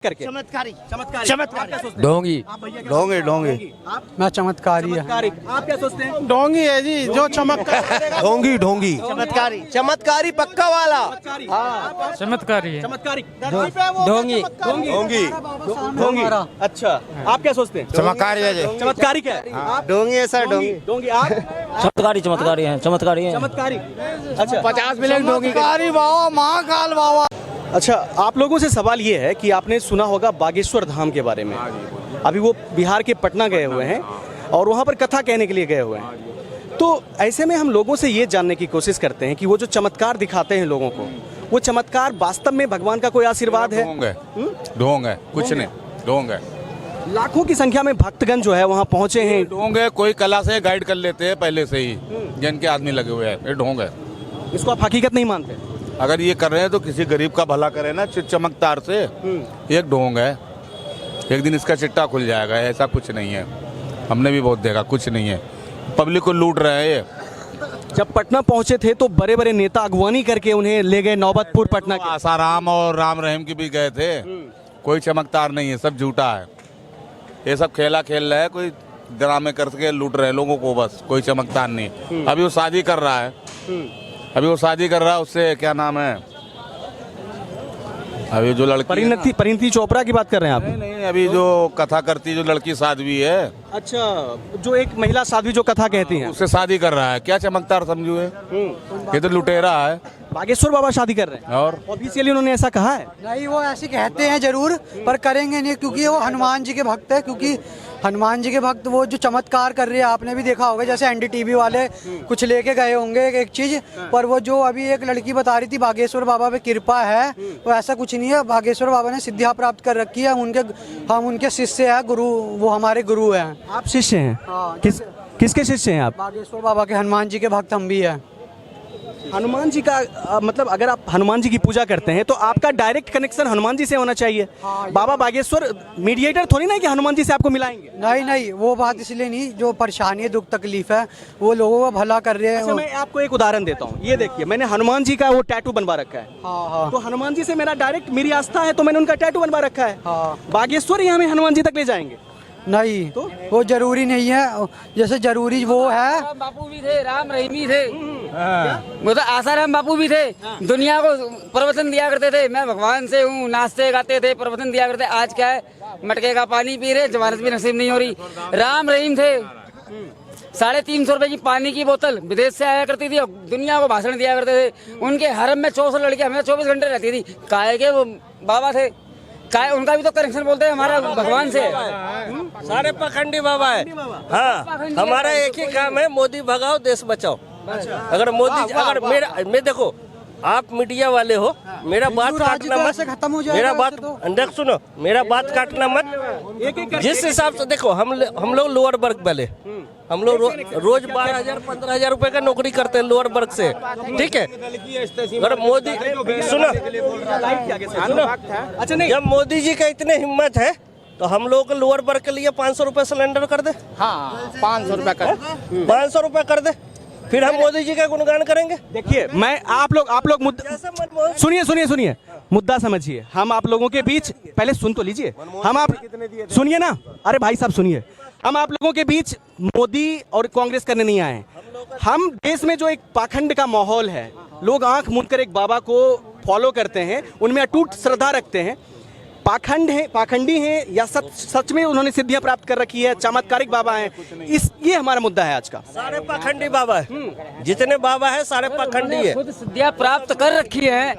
करके चमत्कारी चमत्कारी चमत्कारी आप क्या सोचते हैं? ढोंगी आप भैया क्या ढोंगी सोचते हैं? ढोंगी आप मैं चमत्कारी है। चमत्कारी आप क्या सोचते हैं? ढोंगी है जी, जो चमत्कार ढोंगी ढोंगी चमत्कारी चमत्कारी पक्का वाला चमत्कारी है। चमत्कारी ढोंगी ढोंगी ढोंगी अच्छा आप क्या सोचते हैं? चमत्कारी है जी चमत्कारी क्या है? आप ढोंगी है सर ढोंगी ढोंगी आप चमत्कारी हैं चमत्कारी अच्छा 50 मिनट ढोंगी बाबा महाकाल बाबा। अच्छा आप लोगों से सवाल ये है कि आपने सुना होगा बागेश्वर धाम के बारे में। अभी वो बिहार के पटना गए हुए हैं और वहाँ पर कथा कहने के लिए गए हुए हैं। तो ऐसे में हम लोगों से ये जानने की कोशिश करते हैं कि वो जो चमत्कार दिखाते हैं लोगों को, वो चमत्कार वास्तव में भगवान का कोई आशीर्वाद है? ढोंग है कुछ नहीं, ढोंग है। लाखों की संख्या में भक्तगण जो है वहाँ पहुँचे हैं। ढोंग है, कोई कला से गाइड कर लेते हैं पहले से ही, जिनके आदमी लगे हुए हैं, ये ढोंग है। इसको आप हकीकत नहीं मानते? अगर ये कर रहे हैं तो किसी गरीब का भला करें ना चमकदार से। एक ढोंग है, एक दिन इसका चिट्टा खुल जाएगा, ऐसा कुछ नहीं है। हमने भी बहुत देखा, कुछ नहीं है। पब्लिक को लूट रहे हैं ये। जब पटना पहुंचे थे तो बड़े बड़े नेता अगवानी करके उन्हें ले गए नौबतपुर पटना के। आसाराम और राम रहीम की भी गए थे। कोई चमकदार नहीं है, सब झूठा है। ये सब खेला खेल रहे हैं, कोई ड्रामे करके लूट रहे हैं लोगों को, बस कोई चमकदार नहीं। अभी वो शादी कर रहा है, उससे क्या नाम है, अभी जो लड़की परिणति चोपड़ा की बात कर रहे हैं आप? नहीं, अभी जो कथा करती जो लड़की साध्वी है, अच्छा, जो एक महिला साध्वी जो कथा कहती हैं, उससे शादी कर रहा है। क्या चमकदार समझू है? ये तो लुटेरा है। बागेश्वर बाबा शादी कर रहे हैं और ऑफिशियली उन्होंने ऐसा कहा है? नहीं, वो ऐसे कहते हैं जरूर, पर करेंगे नहीं, क्योंकि वो हनुमान जी के भक्त है। क्योंकि हनुमान जी के भक्त वो जो चमत्कार कर रहे हैं, आपने भी देखा होगा, जैसे एनडीटीवी वाले कुछ लेके गए होंगे एक चीज, पर वो जो अभी एक लड़की बता रही थी बागेश्वर बाबा पे कृपा है, तो ऐसा कुछ नहीं है। बागेश्वर बाबा ने सिद्धियां प्राप्त कर रखी है। हम उनके शिष्य हैं, गुरु, वो हमारे गुरु हैं। आप शिष्य हैं? किसके शिष्य हैं आप? बागेश्वर बाबा के, हनुमान जी के भक्त हम भी हैं। हनुमान जी का मतलब अगर आप हनुमान जी की पूजा करते हैं तो आपका डायरेक्ट कनेक्शन हनुमान जी से होना चाहिए। बाबा बागेश्वर मीडिएटर थोड़ी ना कि हनुमान जी से आपको मिलाएंगे। नहीं, वो बात इसलिए नहीं, जो परेशानी है, दुख तकलीफ है, वो लोगों का भला कर रहे हैं। अच्छा, मैं आपको एक उदाहरण देता हूँ। ये देखिए, मैंने हनुमान जी का वो टैटू बनवा रखा है। हाँ। तो हनुमान जी से मेरा डायरेक्ट मेरी आस्था है, तो मैंने उनका टैटू बनवा रखा है। बागेश्वर ही हमें हनुमान जी तक ले जाएंगे? नहीं, तो वो जरूरी नहीं है। जैसे जरूरी वो है, बापू भी थे, राम रहीम भी थे, वो तो आसाराम बापू भी थे। दुनिया को प्रवचन दिया करते थे, मैं भगवान से हूँ, नाचते गाते थे, प्रवचन दिया करते। आज क्या है, मटके का पानी पी रहे, जमानत भी नसीब नहीं हो रही। राम रहीम थे, 350 रुपए की पानी की बोतल विदेश से आया करती थी और दुनिया को भाषण दिया करते थे। उनके हरम में 64 लड़कियां हमें 24 घंटे रहती थी। काहे के वो बाबा थे, काय उनका भी तो कनेक्शन बोलते हैं हमारा भगवान से। सारे पखंडी बाबा है। हाँ, हमारा एक ही काम है, मोदी भगाओ देश बचाओ। अगर मोदी, अगर मैं देखो, आप मीडिया वाले हो, मेरा बात काटना मत, खत्म हो जाएगा। मेरा बात सुनो, मेरा बात काटना मत। जिस हिसाब से देखो, हम लोग लोअर वर्ग वाले, हम लोग रोज 12,000 15,000 रुपए का नौकरी करते हैं लोअर वर्ग से, ठीक है। अगर मोदी सुनो, जब मोदी जी का इतने हिम्मत है तो हम लोग को लोअर वर्ग के लिए 500 रुपए सिलेंडर कर दे। हाँ, 500 रुपए कर, 500 रुपए कर दे, फिर हम मोदी जी का गुणगान करेंगे। देखिए, मैं आप लोग मुद्दा सुनिए, मुद्दा समझिए। हम आप लोगों के बीच, पहले सुन तो लीजिए, हम आप सुनिए ना, अरे भाई साहब सुनिए, हम आप लोगों के बीच मोदी और कांग्रेस करने नहीं आए हैं। हम देश में जो एक पाखंड का माहौल है, लोग आंख मूंद कर एक बाबा को फॉलो करते हैं, उनमें अटूट श्रद्धा रखते हैं। पाखंडी हैं या सच में उन्होंने सिद्धियां प्राप्त कर रखी है, चमत्कारिक बाबा हैं, ये हमारा मुद्दा है आज का। सारे पाखंडी बाबा है, जितने बाबा है सारे पाखंडी है। खुद सिद्धियां प्राप्त कर रखी है,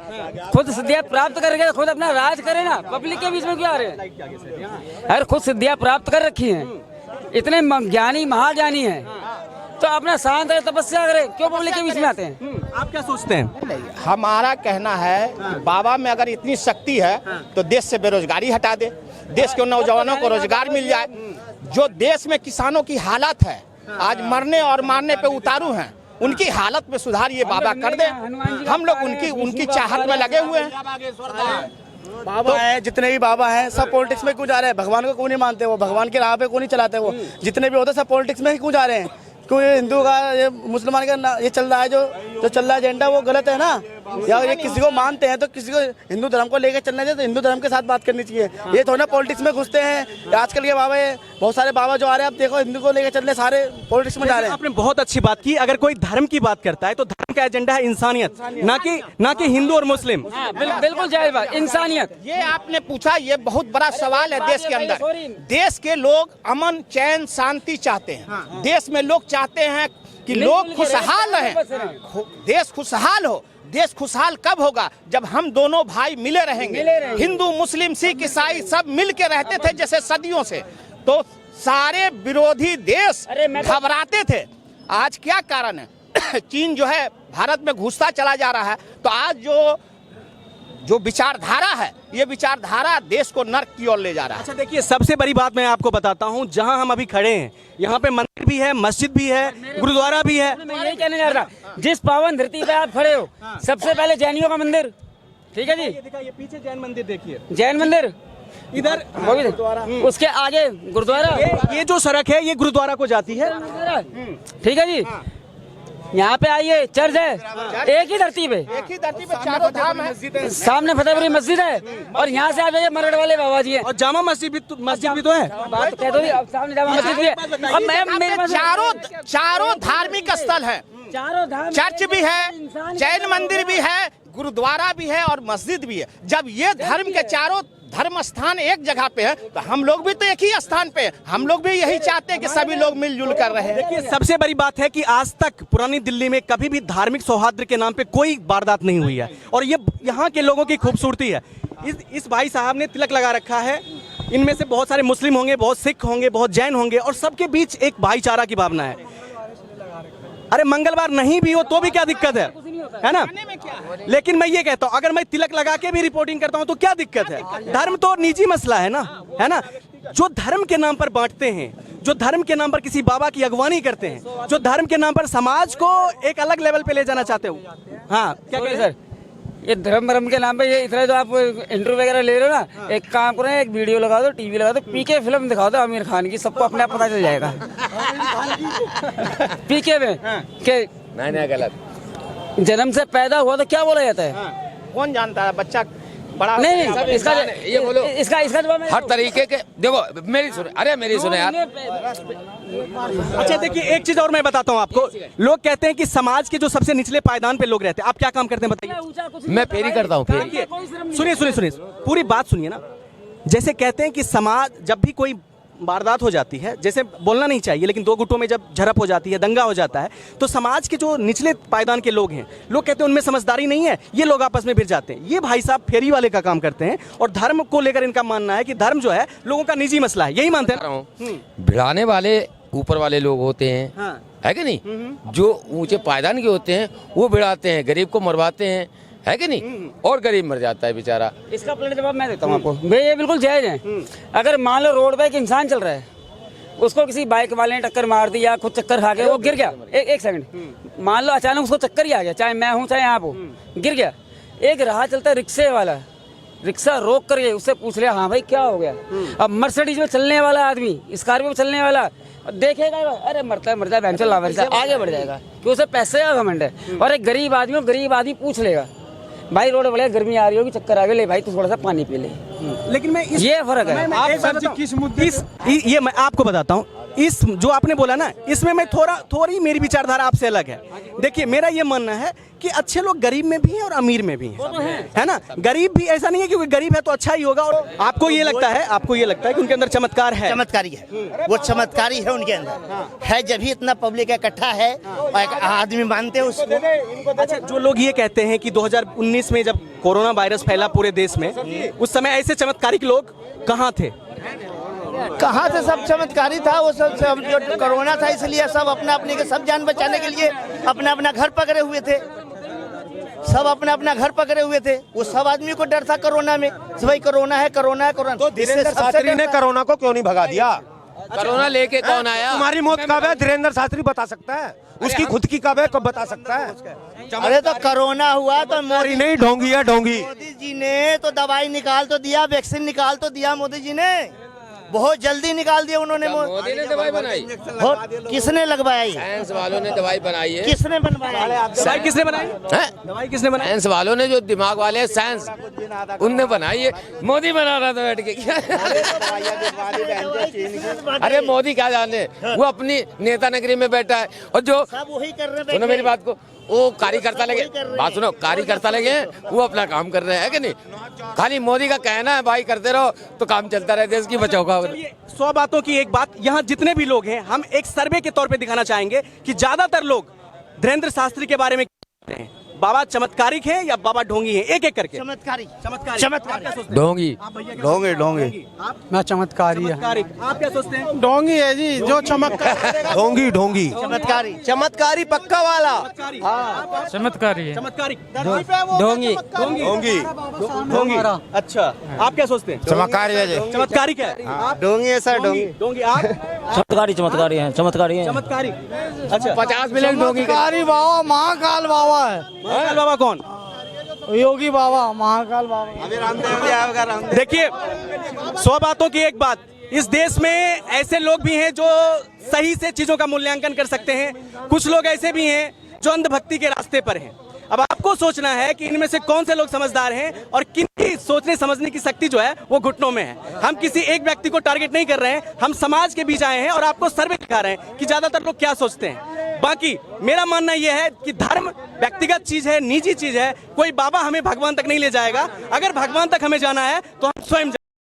खुद सिद्धियां प्राप्त करके खुद अपना राज करे ना, पब्लिक के बीच में क्यों आ रहे हैं? अगर खुद सिद्धियां प्राप्त कर रखी है, इतने ज्ञानी महाज्ञानी है, तो अपना शांत रहे, तपस्या करे, क्यों पब्लिक के बीच में आते हैं? आप क्या सोचते हैं? हमारा कहना है कि बाबा में अगर इतनी शक्ति है तो देश से बेरोजगारी हटा दे, देश के नौजवानों को रोजगार मिल जाए। जो देश में किसानों की हालत है, आज मरने और मारने पे उतारू हैं, उनकी हालत में सुधार ये बाबा कर दे। हम लोग उनकी चाहत में लगे हुए हैं। बाबा है, जितने भी बाबा हैं सब पॉलिटिक्स में क्यों जा रहे हैं? भगवान को क्यों नहीं मानते? वो भगवान के राह पे क्यों नहीं चलाते? वो जितने भी होते सब पॉलिटिक्स में ही क्यों जा रहे हैं? क्यों ये हिंदू का, ये मुसलमान का ये चल रहा है, जो चल रहा है एजेंडा, वो गलत है ना। या ये किसी को मानते हैं तो किसी को हिंदू धर्म को लेकर चलना चाहिए, तो हिंदू धर्म के साथ बात करनी चाहिए। ये थोड़ा पॉलिटिक्स में घुसते हैं आजकल के बाबा, बहुत सारे बाबा जो आ रहे हैं, आप देखो हिंदू को लेकर चल रहे, सारे पॉलिटिक्स में जा रहे हैं। आपने बहुत अच्छी बात की। अगर कोई धर्म की बात करता है तो धर्म का एजेंडा है इंसानियत, ना कि हिंदू और मुस्लिम। बिल्कुल जायज बात, इंसानियत। ये आपने पूछा, ये बहुत बड़ा सवाल है देश के अंदर। देश के लोग अमन चैन शांति चाहते हैं। देश में लोग चाहते हैं कि लोग खुशहाल रहें, देश खुशहाल हो। देश खुशहाल कब होगा? जब हम दोनों भाई मिले रहेंगे। हिंदू मुस्लिम सिख ईसाई सब मिल के रहते थे जैसे सदियों से, तो सारे विरोधी देश घबराते थे। आज क्या कारण है? चीन जो है भारत में घुसता चला जा रहा है, तो आज जो विचारधारा है, ये विचारधारा देश को नर्क की ओर ले जा रहा है। अच्छा देखिए, सबसे बड़ी बात मैं आपको बताता हूँ, जहाँ हम अभी खड़े हैं यहाँ पे मंदिर भी है, मस्जिद भी है, गुरुद्वारा भी है। मैं यही कहने जा रहा, जिस पावन धरती पे आप खड़े हो, सबसे पहले जैनियों का मंदिर, ठीक है जी, दिखाइए पीछे जैन मंदिर देखिए, जैन मंदिर इधर वो भी, उसके आगे गुरुद्वारा, ये जो सड़क है ये गुरुद्वारा को जाती है, ठीक है जी। यहाँ पे आइए, चर्च है, एक ही धरती पे चारों धाम है, सामने फतेहपुरी मस्जिद है, और यहाँ से आप जाइए मरड़ वाले बाबा जी है, और जामा मस्जिद भी तो है। बात कह दो, अब सामने जामा मस्जिद भी है। अब मैं मेरे पास चारों धार्मिक स्थल है, चारों धाम, चर्च भी है, जैन मंदिर भी है, गुरुद्वारा भी है और मस्जिद भी है। जब ये धर्म के चारों धर्म स्थान एक जगह पे है, तो हम लोग भी तो एक ही स्थान पे हैं। हम लोग भी यही चाहते हैं कि सभी लोग मिलजुल कर रहे हैं। देखिए, सबसे बड़ी बात है कि आज तक पुरानी दिल्ली में कभी भी धार्मिक सौहार्द के नाम पे कोई वारदात नहीं हुई है, और ये यहाँ के लोगों की खूबसूरती है। इस भाई साहब ने तिलक लगा रखा है, इनमें से बहुत सारे मुस्लिम होंगे, बहुत सिख होंगे, बहुत जैन होंगे, और सबके बीच एक भाईचारा की भावना है। अरे मंगलवार नहीं भी हो तो भी क्या दिक्कत है ना? लेकिन मैं ये कहता हूँ, अगर मैं तिलक लगा के भी रिपोर्टिंग करता हूँ तो क्या दिक्कत है? धर्म तो निजी मसला है ना? जो धर्म के नाम पर बांटते हैं, जो धर्म के नाम पर किसी बाबा की अगवानी करते हैं, जो धर्म के नाम पर समाज को एक अलग लेवल पे ले जाना चाहते हो, हाँ क्या कहें सर, ये धर्म के नाम पे ये इतना जो आप इंटरव्यू वगैरह ले रहे हो ना, एक काम करो, एक वीडियो लगा दो, टीवी लगा दो, पीके फिल्म दिखा दो आमिर खान की, सबको अपने आप पता चल जाएगा। पीके में के नहीं गलत, जन्म से पैदा हुआ तो क्या बोला जाता है? कौन जानता है? बच्चा बड़ा नहीं, इसका ये बोलो, इसका जवाब हर तरीके के देखो, मेरी सुने यार। अच्छा देखिए, एक चीज और मैं बताता हूँ आपको। लोग कहते हैं कि समाज के जो सबसे निचले पायदान पे लोग रहते हैं। आप क्या काम करते हैं बताइए? मैं फेरी करता हूँ। सुनिए, पूरी बात सुनिए ना। जैसे कहते हैं कि समाज, जब भी कोई वारदात हो जाती है, जैसे बोलना नहीं चाहिए, लेकिन दो गुटों में जब झड़प हो जाती है, दंगा हो जाता है, तो समाज के जो निचले पायदान के लोग हैं, लोग कहते हैं उनमें समझदारी नहीं है, ये लोग आपस में भिड़ जाते हैं। ये भाई साहब फेरी वाले का काम करते हैं, और धर्म को लेकर इनका मानना है कि धर्म जो है लोगों का निजी मसला है, यही मानते हैं। भिड़ाने वाले ऊपर वाले लोग होते हैं, हाँ। है कि नहीं? जो ऊंचे पायदान के होते हैं वो भिड़ाते हैं, गरीब को मरवाते हैं, है कि नहीं? और गरीब मर जाता है बेचारा। इसका पलट जवाब मैं देता हूँ आपको। भाई ये बिल्कुल जायज है। अगर मान लो रोड पे एक इंसान चल रहा है, उसको किसी बाइक वाले ने टक्कर मार दी या खुद चक्कर खा के वो गिर गया, एक सेकंड, मान लो अचानक उसको चक्कर ही आ गया, चाहे मैं हूँ चाहे आप हो, गिर गया। एक राह चलता रिक्शे वाला, रिक्शा रोक करके उससे पूछ लिया, हाँ भाई क्या हो गया? अब मर्सिडीज में चलने वाला आदमी, स्कॉर्पियो में चलने वाला देखेगा, अरे मरता है बैंचर लावर, आगे बढ़ जाएगा क्योंकि उसे पैसे का घमंड है। और एक गरीब आदमी पूछ लेगा, भाई रोड बढ़िया, गर्मी आ रही होगी, चक्कर आ गई, ले भाई तू थोड़ा सा पानी पी ले। लेकिन मैं ये फर्क है। ये मैं आपको बताता हूँ, इस जो आपने बोला ना, इसमें मैं थोड़ी मेरी विचारधारा आपसे अलग है। देखिए, मेरा ये मानना है कि अच्छे लोग गरीब में भी हैं और अमीर में भी हैं, है ना? गरीब भी ऐसा नहीं है क्योंकि गरीब है तो अच्छा ही होगा। और आपको ये लगता है कि उनके अंदर चमत्कार है? चमत्कारी है, वो चमत्कारी है उनके अंदर है, जब भी इतना पब्लिक इकट्ठा है और एक आदमी मानते हैं उसको। अच्छा, जो लोग ये कहते हैं कि 2019 में जब कोरोना वायरस फैला पूरे देश में, उस समय ऐसे चमत्कारिक लोग कहाँ थे? कहाँ से सब चमत्कारी था? वो सब जो कोरोना था, इसलिए सब अपना अपने के सब जान बचाने के लिए अपना अपना घर पकड़े हुए थे, सब अपना अपना घर पकड़े हुए थे। वो सब आदमी को डर था कोरोना में, भाई कोरोना है। तो धीरेन्द्र शास्त्री ने कोरोना को क्यों नहीं भगा दिया? कोरोना लेके कौन आया? तुम्हारी मौत कब है धीरेन्द्र शास्त्री बता सकता है, उसकी खुद की कब है कब बता सकता है? अरे तो कोरोना हुआ तो मोदी नहीं, ढोंगी है ढोंगी। मोदी जी ने तो दवाई निकाल तो दिया, वैक्सीन निकाल तो दिया मोदी जी ने। बहुत जल्दी निकाल दिया उन्होंने। मोदी ने दवाई बनाई, किसने लगवाई? साइंस वालों ने दवाई बनाई है। किसने बनवाया? दवाई किसने बनाई? हैं? दवाई किसने बनाई? साइंस वालों ने, जो दिमाग वाले हैं साइंस, उनने बनाई है। मोदी बना रहा था बैठ के। अरे मोदी क्या जाने, वो अपनी नेता नगरी में बैठा है, और जो सब वही कर रहे हैं। सुनो मेरी बात को, वो कार्यकर्ता लगे, बात सुनो, कार्यकर्ता लगे हैं, वो अपना काम कर रहे हैं कि नहीं। खाली मोदी का कहना है भाई करते रहो तो काम चलता रहे, देश की बचाओ का। 100 बातों की एक बात, यहाँ जितने भी लोग हैं हम एक सर्वे के तौर पे दिखाना चाहेंगे कि ज्यादातर लोग धीरेन्द्र शास्त्री के बारे में क्या कहते हैं। बाबा चमत्कारिक है या बाबा ढोंगी है? एक एक करके। चमत्कारी। चमत्कारी। चमत्कारी। आप क्या सोचते हैं? ढोंगी। आप भैया क्या ढोंगी, सोचते हैं? ढोंगी। आप? मैं चमत्कारी है। चमत्कारिक। आप क्या सोचते हैं? ढोंगी है जी, जो चमत्कार। ढोंगी ढोंगी चमत्कारी। चमत्कारी पक्का वाला। चमत्कारी है। चमत्कारिक। ढोंगी। ढोंगी ढोंगी। अच्छा, आप क्या सोचते हैं? चमत्कारी है जी। चमत्कारिक है। आप? ढोंगी है सर, ढोंगी। ढोंगी। आप? चमत्कारी है, चमत्कारी है। चमत्कारिक। अच्छा, 50 मिनट ढोंगी का। बाबा महाकाल बाबा है, महाकाल बाबा कौन? योगी बाबा, महाकाल बाबा। देखिए, 100 बातों की एक बात, इस देश में ऐसे लोग भी हैं जो सही से चीजों का मूल्यांकन कर सकते हैं, कुछ लोग ऐसे भी हैं जो अंधभक्ति के रास्ते पर हैं। अब आपको सोचना है कि इनमें से कौन से लोग समझदार हैं और किन की सोचने समझने की शक्ति जो है वो घुटनों में है। हम किसी एक व्यक्ति को टारगेट नहीं कर रहे हैं, हम समाज के बीच आए हैं और आपको सर्वे दिखा रहे हैं कि ज्यादातर लोग क्या सोचते हैं। बाकी मेरा मानना यह है कि धर्म व्यक्तिगत चीज है, निजी चीज है, कोई बाबा हमें भगवान तक नहीं ले जाएगा। अगर भगवान तक हमें जाना है तो हम स्वयं